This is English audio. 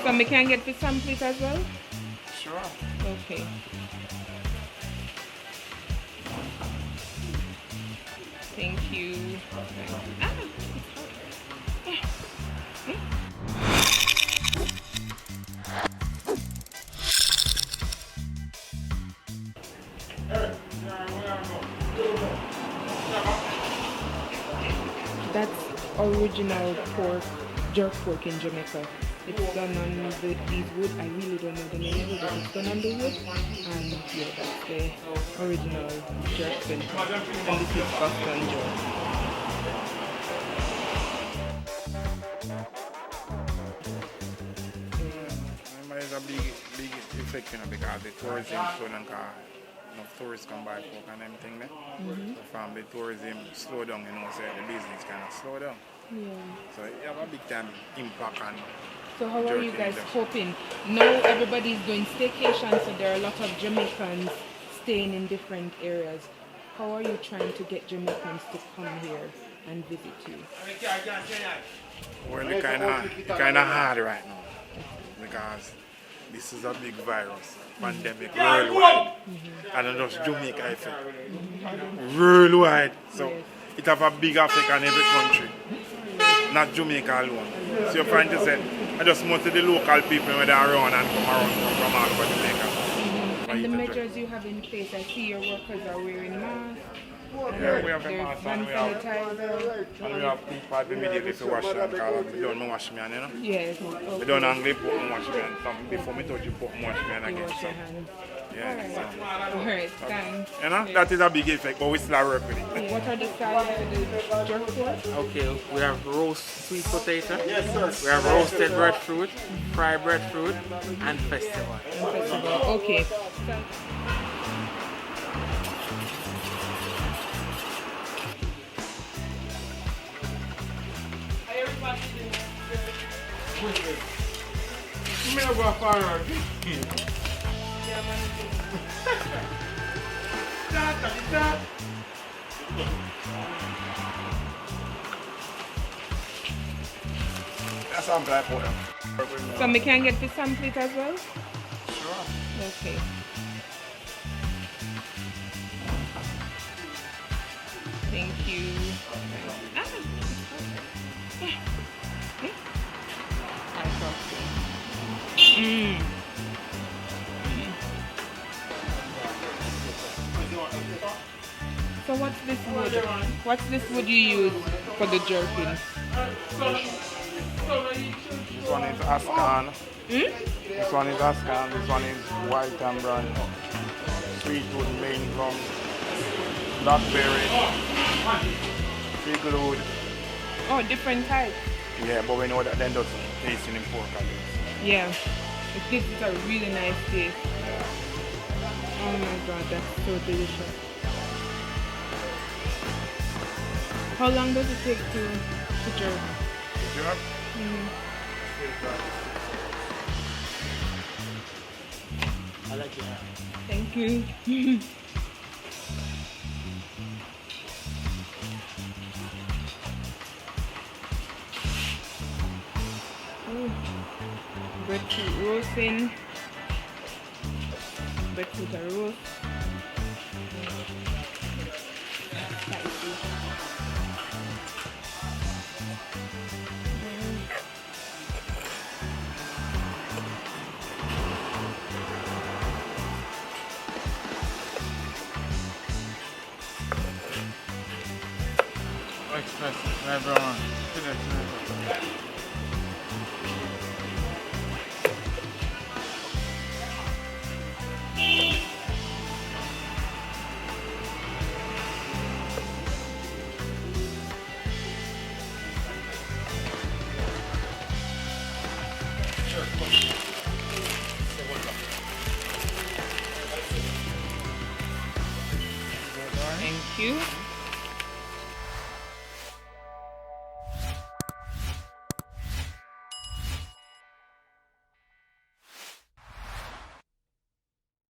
So we can get the sample as well? Sure. Okay. Thank you. Ah, that's original pork, jerk pork in Jamaica. It's done on these wood. I really don't know the name of it, but it's done on the wood. And yeah, that's the original jerk fin. And this is Boston jerk. It's a big effect, you know, because the tourism slow down, enough tourists come by pork and everything there. So from the tourism slow down, you know, so the business kind of slow down. Yeah. So you have a big time impact on. So how are you guys coping? Now everybody's doing staycation, so there are a lot of Jamaicans staying in different areas. How are you trying to get Jamaicans to come here and visit you? Well, it's kind of hard right now because this is a big virus, pandemic worldwide, and not just Jamaica effect, worldwide. So it have a big effect on every country, not Jamaica alone. So you're trying to say, I just most of the local people when they are around and come around from all over Jamaica. And the measures you have in place, I see your workers are wearing masks. Yeah, we have the mask and we have people immediately to wash them because we don't wash me, you know? Yes. We don't angry put wash me and something before me touch you put wash me and again. So. Yeah, Alright, thanks. You know, that is a big effect, but we still work with it. What are the sides of the jerk pork? Okay, we have roast sweet potato, we have roasted breadfruit, fried breadfruit, and festival. Okay. That's how I'm glad for them. So we can get the sample as well? Sure. Okay. Thank you. Ah. So what's this wood? What's this wood you use for the jerking? This one is Ascan. This one is Ascan. This one is white and brown. Sweet wood, main plum, blackberry, fig wood. Oh, different types. Yeah, but we know that then doesn't taste in pork. Yeah, it gives it a really nice taste. Oh my god, that's so delicious. How long does it take to jerk? Jerk? I like it. Thank you. Breadfruit roasting. Breadfruit and roast. Spicy. Express, everyone. Thank you.